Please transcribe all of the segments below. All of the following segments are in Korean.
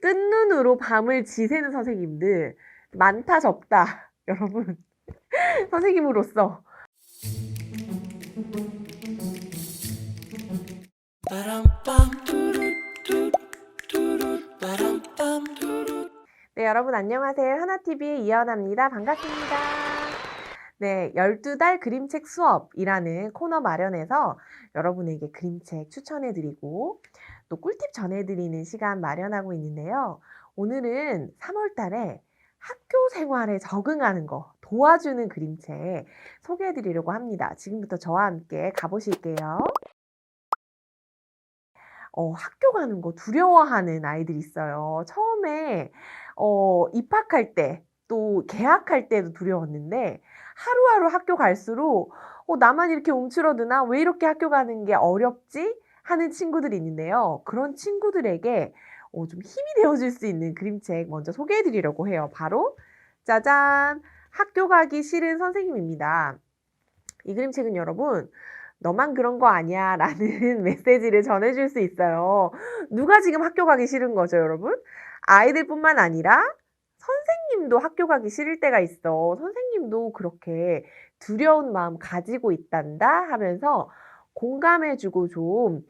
뜬 눈으로 밤을 지새는 선생님들 많다 적다. 여러분, 선생님으로서 네, 여러분 안녕하세요. 하나TV의 이연아입니다. 반갑습니다. 네, 12달 그림책 수업이라는 코너 마련해서 여러분에게 그림책 추천해드리고 또 꿀팁 전해드리는 시간 마련하고 있는데요. 오늘은 3월 달에 학교 생활에 적응하는 거 도와주는 그림책 소개해드리려고 합니다. 지금부터 저와 함께 가보실게요. 학교 가는 거 두려워하는 아이들이 있어요. 처음에 입학할 때 또 개학할 때도 두려웠는데 하루하루 학교 갈수록 나만 이렇게 움츠러드나? 왜 이렇게 학교 가는 게 어렵지? 하는 친구들이 있는데요. 그런 친구들에게 좀 힘이 되어줄 수 있는 그림책 먼저 소개해 드리려고 해요. 바로 짜잔! 학교 가기 싫은 선생님입니다. 이 그림책은 여러분 너만 그런 거 아니야 라는 메시지를 전해줄 수 있어요. 누가 지금 학교 가기 싫은 거죠, 여러분? 아이들뿐만 아니라 선생님도 학교 가기 싫을 때가 있어. 선생님도 그렇게 두려운 마음 가지고 있단다 하면서 공감해주고 좀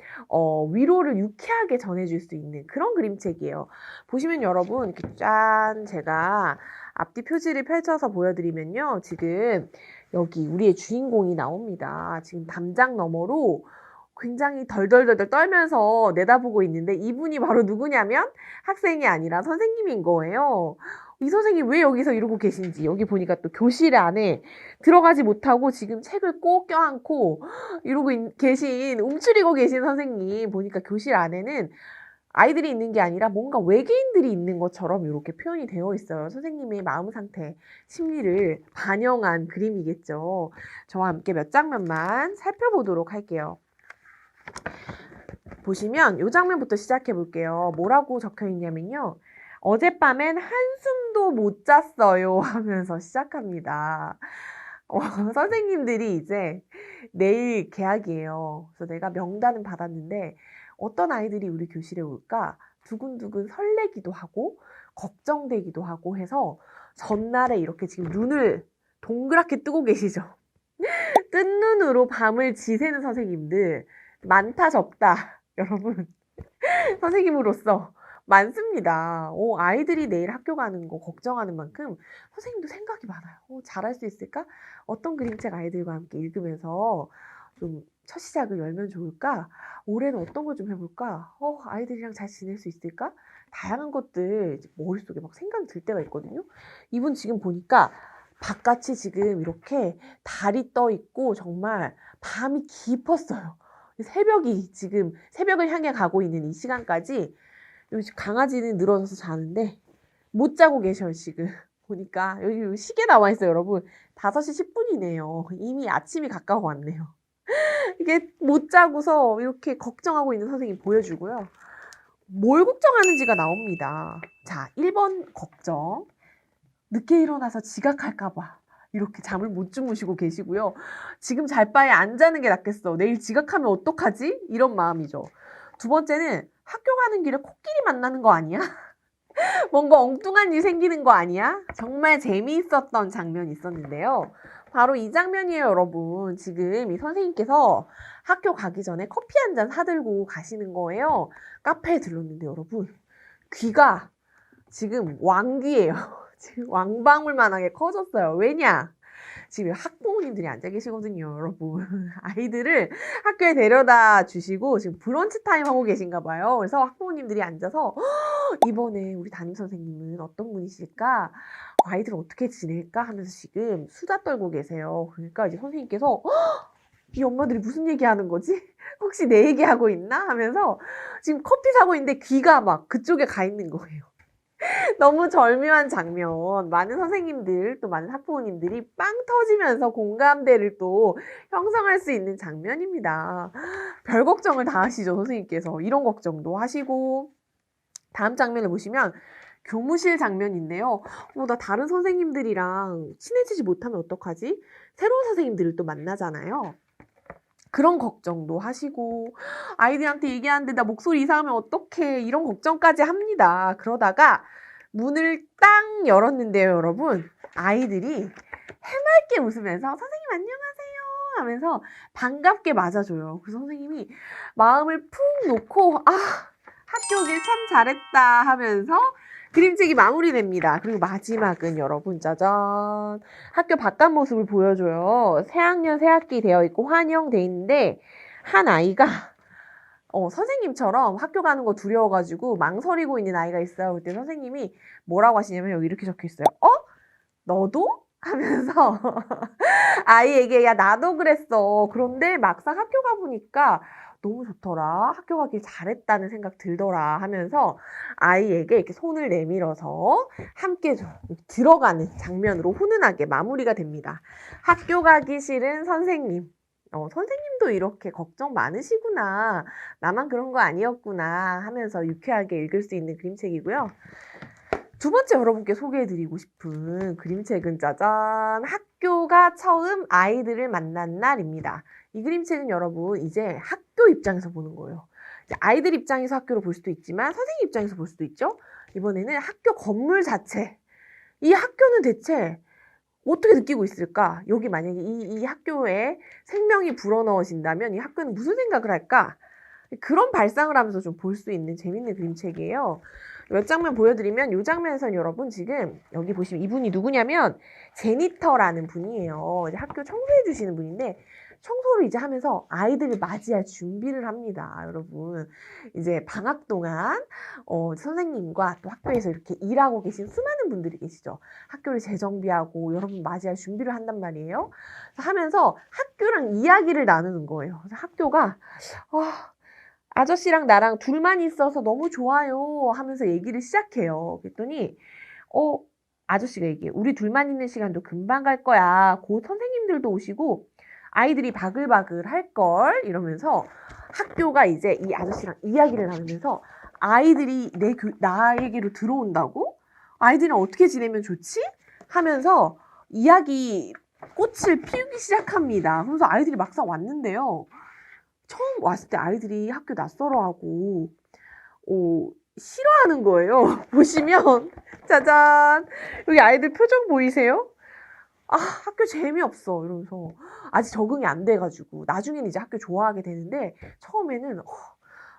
위로를 유쾌하게 전해줄 수 있는 그런 그림책이에요. 보시면 여러분 이렇게 짠 제가 앞뒤 표지를 펼쳐서 보여드리면요. 지금 여기 우리의 주인공이 나옵니다. 지금 담장 너머로 굉장히 덜덜덜덜 떨면서 내다보고 있는데 이분이 바로 누구냐면 학생이 아니라 선생님인 거예요. 이 선생님 왜 여기서 이러고 계신지 여기 보니까 또 교실 안에 들어가지 못하고 지금 책을 꼭 껴안고 이러고 계신 움츠리고 계신 선생님 보니까 교실 안에는 아이들이 있는 게 아니라 뭔가 외계인들이 있는 것처럼 이렇게 표현이 되어 있어요. 선생님의 마음 상태, 심리를 반영한 그림이겠죠. 저와 함께 몇 장면만 살펴보도록 할게요. 보시면 이 장면부터 시작해 볼게요. 뭐라고 적혀 있냐면요. 어젯밤엔 한숨도 못 잤어요 하면서 시작합니다. 선생님들이 이제 내일 개학이에요. 그래서 내가 명단은 받았는데 어떤 아이들이 우리 교실에 올까 두근두근 설레기도 하고 걱정되기도 하고 해서 전날에 이렇게 지금 눈을 동그랗게 뜨고 계시죠. 뜬 눈으로 밤을 지새는 선생님들 많다 적다. 여러분 선생님으로서 많습니다. 아이들이 내일 학교 가는 거 걱정하는 만큼 선생님도 생각이 많아요. 잘할 수 있을까? 어떤 그림책 아이들과 함께 읽으면서 좀 첫 시작을 열면 좋을까? 올해는 어떤 걸 좀 해볼까? 아이들이랑 잘 지낼 수 있을까? 다양한 것들 머릿속에 막 생각이 들 때가 있거든요. 이분 지금 보니까 바깥이 지금 이렇게 달이 떠 있고 정말 밤이 깊었어요. 지금 새벽을 향해 가고 있는 이 시간까지 강아지는 늘어져서 자는데 못 자고 계셔요, 지금. 보니까 여기 시계 나와 있어요, 여러분. 5시 10분이네요. 이미 아침이 가까워 왔네요. 이게 못 자고서 이렇게 걱정하고 있는 선생님 보여주고요. 뭘 걱정하는지가 나옵니다. 자, 1번 걱정. 늦게 일어나서 지각할까 봐. 이렇게 잠을 못 주무시고 계시고요. 지금 잘 바에 안 자는 게 낫겠어. 내일 지각하면 어떡하지? 이런 마음이죠. 두 번째는 학교 가는 길에 코끼리 만나는 거 아니야? 뭔가 엉뚱한 일 생기는 거 아니야? 정말 재미있었던 장면이 있었는데요. 바로 이 장면이에요, 여러분. 지금 이 선생님께서 학교 가기 전에 커피 한 잔 사들고 가시는 거예요. 카페에 들렀는데 여러분, 귀가 지금 왕귀예요. 지금 왕방울만하게 커졌어요. 왜냐? 지금 학부모님들이 앉아 계시거든요, 여러분. 아이들을 학교에 데려다 주시고 지금 브런치 타임 하고 계신가 봐요. 그래서 학부모님들이 앉아서 이번에 우리 담임 선생님은 어떤 분이실까? 아이들 어떻게 지낼까? 하면서 지금 수다 떨고 계세요. 그러니까 이제 선생님께서 이 엄마들이 무슨 얘기하는 거지? 혹시 내 얘기하고 있나? 하면서 지금 커피 사고 있는데 귀가 막 그쪽에 가 있는 거예요. 너무 절묘한 장면. 많은 선생님들 또 많은 학부모님들이 빵 터지면서 공감대를 또 형성할 수 있는 장면입니다. 별 걱정을 다 하시죠, 선생님께서. 이런 걱정도 하시고. 다음 장면을 보시면 교무실 장면인데요. 나 다른 선생님들이랑 친해지지 못하면 어떡하지? 새로운 선생님들을 또 만나잖아요. 그런 걱정도 하시고 아이들한테 얘기하는데 나 목소리 이상하면 어떡해 이런 걱정까지 합니다. 그러다가 문을 딱 열었는데요, 여러분. 아이들이 해맑게 웃으면서 선생님 안녕하세요 하면서 반갑게 맞아줘요. 그래서 선생님이 마음을 푹 놓고 학교 오길 참 잘했다 하면서 그림책이 마무리됩니다. 그리고 마지막은 여러분 짜잔 학교 바깥 모습을 보여줘요. 새학년 새학기 되어 있고 환영돼 있는데 한 아이가 선생님처럼 학교 가는 거 두려워가지고 망설이고 있는 아이가 있어요. 그때 선생님이 뭐라고 하시냐면 여기 이렇게 적혀 있어요. 너도? 하면서 아이에게 야 나도 그랬어. 그런데 막상 학교 가보니까 너무 좋더라. 학교 가길 잘했다는 생각 들더라 하면서 아이에게 이렇게 손을 내밀어서 함께 들어가는 장면으로 훈훈하게 마무리가 됩니다. 학교 가기 싫은 선생님. 선생님도 이렇게 걱정 많으시구나. 나만 그런 거 아니었구나 하면서 유쾌하게 읽을 수 있는 그림책이고요. 두 번째 여러분께 소개해드리고 싶은 그림책은 짜잔! 학교가 처음 아이들을 만난 날입니다. 이 그림책은 여러분 이제 학교 입장에서 보는 거예요. 이제 아이들 입장에서 학교를 볼 수도 있지만 선생님 입장에서 볼 수도 있죠. 이번에는 학교 건물 자체. 이 학교는 대체 어떻게 느끼고 있을까? 여기 만약에 이 학교에 생명이 불어넣어진다면 이 학교는 무슨 생각을 할까? 그런 발상을 하면서 좀 볼 수 있는 재밌는 그림책이에요. 몇 장면 보여드리면 이 장면에서는 여러분 지금 여기 보시면 이분이 누구냐면 제니터라는 분이에요. 이제 학교 청소해 주시는 분인데 청소를 이제 하면서 아이들을 맞이할 준비를 합니다. 여러분 이제 방학 동안 선생님과 또 학교에서 이렇게 일하고 계신 수많은 분들이 계시죠. 학교를 재정비하고 여러분 맞이할 준비를 한단 말이에요. 하면서 학교랑 이야기를 나누는 거예요. 그래서 학교가 아저씨랑 나랑 둘만 있어서 너무 좋아요 하면서 얘기를 시작해요. 그랬더니 아저씨가 얘기해. 우리 둘만 있는 시간도 금방 갈 거야. 곧 선생님들도 오시고 아이들이 바글바글 할걸 이러면서 학교가 이제 이 아저씨랑 이야기를 나누면서 아이들이 나에게로 들어온다고? 아이들이랑 어떻게 지내면 좋지? 하면서 이야기 꽃을 피우기 시작합니다. 그래서 아이들이 막상 왔는데요. 처음 왔을 때 아이들이 학교 낯설어하고 싫어하는 거예요. 보시면 짜잔 여기 아이들 표정 보이세요? 학교 재미없어 이러면서 아직 적응이 안 돼가지고 나중에는 이제 학교 좋아하게 되는데 처음에는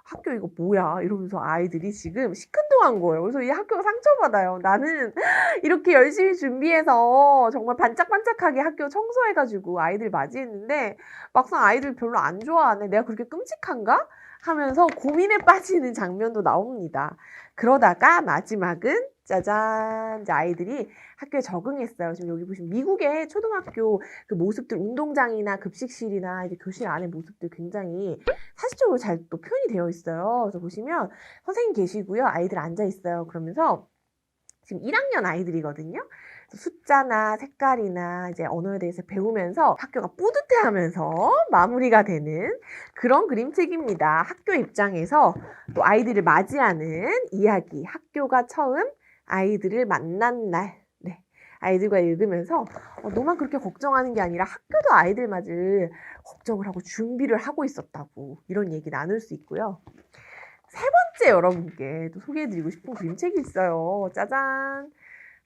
학교 이거 뭐야 이러면서 아이들이 지금 시큰둥한 거예요. 그래서 이 학교가 상처받아요. 나는 이렇게 열심히 준비해서 정말 반짝반짝하게 학교 청소해가지고 아이들 맞이했는데 막상 아이들 별로 안 좋아하네. 내가 그렇게 끔찍한가? 하면서 고민에 빠지는 장면도 나옵니다. 그러다가 마지막은 짜잔 이제 아이들이 학교에 적응했어요. 지금 여기 보시면 미국의 초등학교 그 모습들 운동장이나 급식실이나 이제 교실 안의 모습들 굉장히 사실적으로 잘 또 표현이 되어 있어요. 그래서 보시면 선생님 계시고요. 아이들 앉아 있어요. 그러면서 지금 1학년 아이들이거든요. 숫자나 색깔이나 이제 언어에 대해서 배우면서 학교가 뿌듯해하면서 마무리가 되는 그런 그림책입니다. 학교 입장에서 또 아이들을 맞이하는 이야기. 학교가 처음 아이들을 만난 날. 네. 아이들과 읽으면서 너만 그렇게 걱정하는 게 아니라 학교도 아이들 맞을 걱정을 하고 준비를 하고 있었다고 이런 얘기 나눌 수 있고요. 세 번째 여러분께 또 소개해드리고 싶은 그림책이 있어요. 짜잔!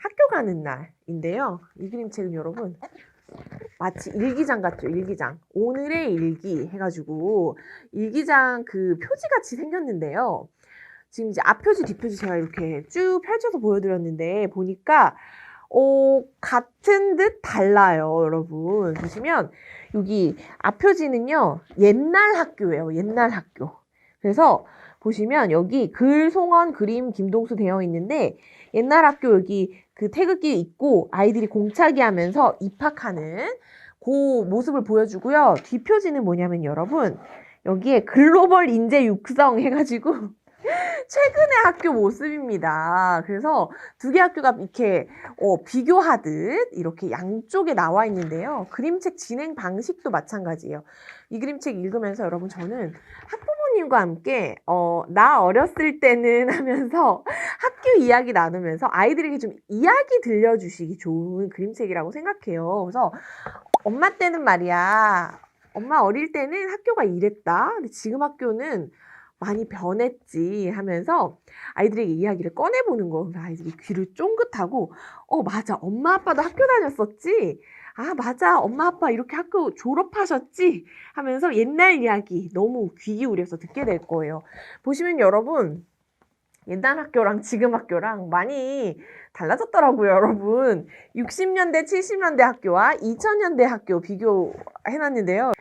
학교 가는 날인데요. 이 그림책은 여러분 마치 일기장 같죠? 일기장. 오늘의 일기 해가지고 일기장 그 표지같이 생겼는데요. 지금 이제 앞표지 뒷표지 제가 이렇게 쭉 펼쳐서 보여드렸는데 보니까 같은 듯 달라요, 여러분. 보시면 여기 앞표지는요. 옛날 학교예요. 옛날 학교. 그래서 보시면 여기 글, 송원, 그림, 김동수 되어 있는데 옛날 학교 여기 그 태극기 있고 아이들이 공차기 하면서 입학하는 그 모습을 보여주고요. 뒷표지는 뭐냐면 여러분 여기에 글로벌 인재 육성 해가지고 최근의 학교 모습입니다. 그래서 두 개 학교가 이렇게 비교하듯 이렇게 양쪽에 나와 있는데요. 그림책 진행 방식도 마찬가지예요. 이 그림책 읽으면서 여러분 저는 학부모님과 함께 나 어렸을 때는 하면서 학교 이야기 나누면서 아이들에게 좀 이야기 들려주시기 좋은 그림책이라고 생각해요. 그래서 엄마 때는 말이야 엄마 어릴 때는 학교가 이랬다. 근데 지금 학교는 많이 변했지 하면서 아이들에게 이야기를 꺼내보는 거. 아이들이 귀를 쫑긋하고, 맞아. 엄마 아빠도 학교 다녔었지. 아, 맞아. 엄마 아빠 이렇게 학교 졸업하셨지 하면서 옛날 이야기 너무 귀 기울여서 듣게 될 거예요. 보시면 여러분, 옛날 학교랑 지금 학교랑 많이 달라졌더라고요, 여러분. 60년대, 70년대 학교와 2000년대 학교 비교해놨는데요.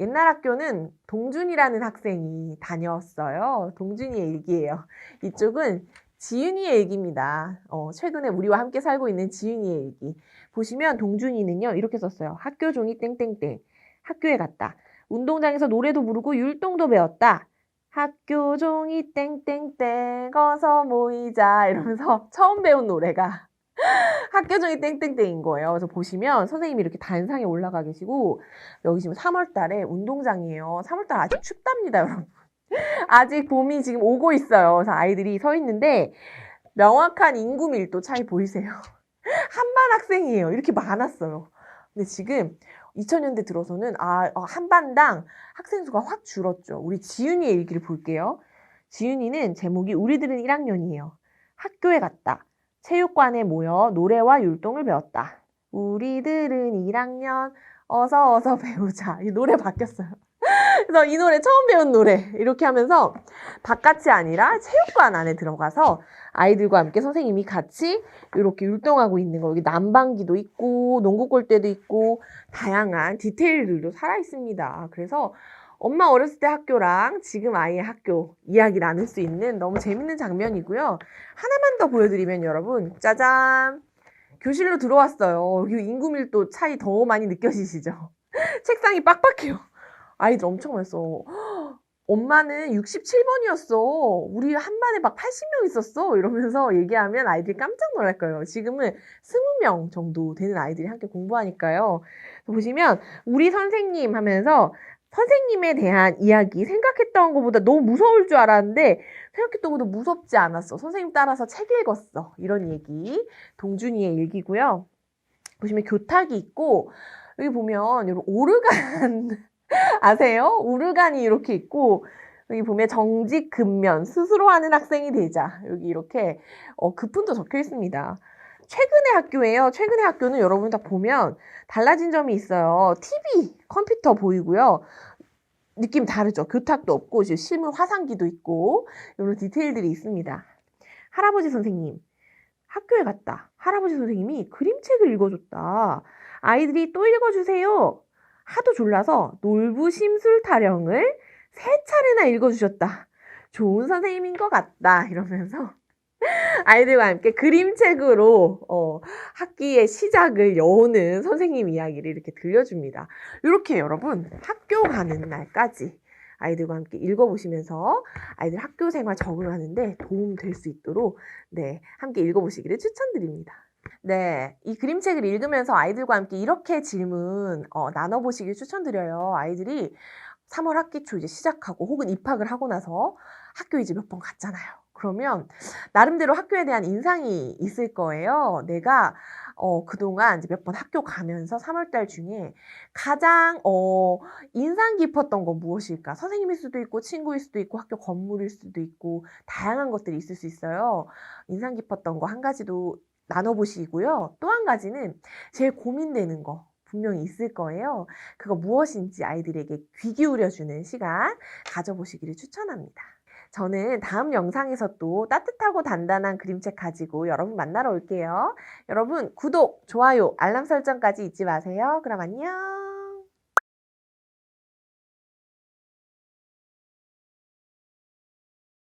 옛날 학교는 동준이라는 학생이 다녔어요. 동준이의 일기예요. 이쪽은 지윤이의 일기입니다. 최근에 우리와 함께 살고 있는 지윤이의 일기. 보시면 동준이는요, 이렇게 썼어요. 학교 종이 땡땡땡. 학교에 갔다. 운동장에서 노래도 부르고 율동도 배웠다. 학교 종이 땡땡땡 어서 모이자 이러면서 처음 배운 노래가 학교 종이 땡땡땡인 거예요. 그래서 보시면 선생님이 이렇게 단상에 올라가 계시고 여기 지금 3월 달에 운동장이에요. 3월 달 아직 춥답니다, 여러분. 아직 봄이 지금 오고 있어요. 그래서 아이들이 서 있는데 명확한 인구 밀도 차이 보이세요? 한 반 학생이에요. 이렇게 많았어요. 근데 지금 2000년대 들어서는 한 반당 학생 수가 확 줄었죠. 우리 지윤이의 일기를 볼게요. 지윤이는 제목이 우리들은 1학년이에요. 학교에 갔다. 체육관에 모여 노래와 율동을 배웠다. 우리들은 1학년 어서 배우자. 이 노래 바뀌었어요. 그래서 이 노래 처음 배운 노래 이렇게 하면서 바깥이 아니라 체육관 안에 들어가서 아이들과 함께 선생님이 같이 이렇게 율동하고 있는 거. 여기 난방기도 있고 농구 골대도 있고 다양한 디테일들도 살아 있습니다. 그래서 엄마 어렸을 때 학교랑 지금 아이의 학교 이야기 나눌 수 있는 너무 재밌는 장면이고요. 하나만 더 보여드리면 여러분 짜잔! 교실로 들어왔어요. 여기 인구 밀도 차이 더 많이 느껴지시죠? 책상이 빡빡해요. 아이들 엄청 많았어. 엄마는 67번이었어. 우리 한 반에 막 80명 있었어. 이러면서 얘기하면 아이들이 깜짝 놀랄 거예요. 지금은 20명 정도 되는 아이들이 함께 공부하니까요. 보시면 우리 선생님 하면서 선생님에 대한 이야기 생각했던 것보다 너무 무서울 줄 알았는데 생각했던 것보다 무섭지 않았어. 선생님 따라서 책 읽었어. 이런 얘기. 동준이의 일기고요. 보시면 교탁이 있고 여기 보면 여러분 오르간 아세요? 오르간이 이렇게 있고 여기 보면 정직 근면 스스로 하는 학생이 되자 여기 이렇게 급훈도 적혀 있습니다. 최근의 학교예요. 최근의 학교는 여러분 다 보면 달라진 점이 있어요. TV, 컴퓨터 보이고요. 느낌 다르죠? 교탁도 없고 실물 화상기도 있고 이런 디테일들이 있습니다. 할아버지 선생님 학교에 갔다. 할아버지 선생님이 그림책을 읽어줬다. 아이들이 또 읽어주세요. 하도 졸라서 놀부심술 타령을 3차례나 읽어주셨다. 좋은 선생님인 것 같다. 이러면서 아이들과 함께 그림책으로 학기의 시작을 여는 선생님 이야기를 이렇게 들려줍니다. 이렇게 여러분 학교 가는 날까지 아이들과 함께 읽어보시면서 아이들 학교 생활 적응하는데 도움 될 수 있도록 함께 읽어보시기를 추천드립니다. 이 그림책을 읽으면서 아이들과 함께 이렇게 질문 나눠보시길 추천드려요. 아이들이 3월 학기 초 이제 시작하고 혹은 입학을 하고 나서 학교 이제 몇 번 갔잖아요. 그러면 나름대로 학교에 대한 인상이 있을 거예요. 내가 그동안 이제 몇 번 학교 가면서 3월 달 중에 가장 인상 깊었던 건 무엇일까? 선생님일 수도 있고 친구일 수도 있고 학교 건물일 수도 있고 다양한 것들이 있을 수 있어요. 인상 깊었던 거 한 가지도 나눠보시고요. 또 한 가지는 제일 고민되는 거 분명히 있을 거예요. 그거 무엇인지 아이들에게 귀 기울여주는 시간 가져보시기를 추천합니다. 저는 다음 영상에서 또 따뜻하고 단단한 그림책 가지고 여러분 만나러 올게요. 여러분 구독, 좋아요, 알람 설정까지 잊지 마세요. 그럼 안녕.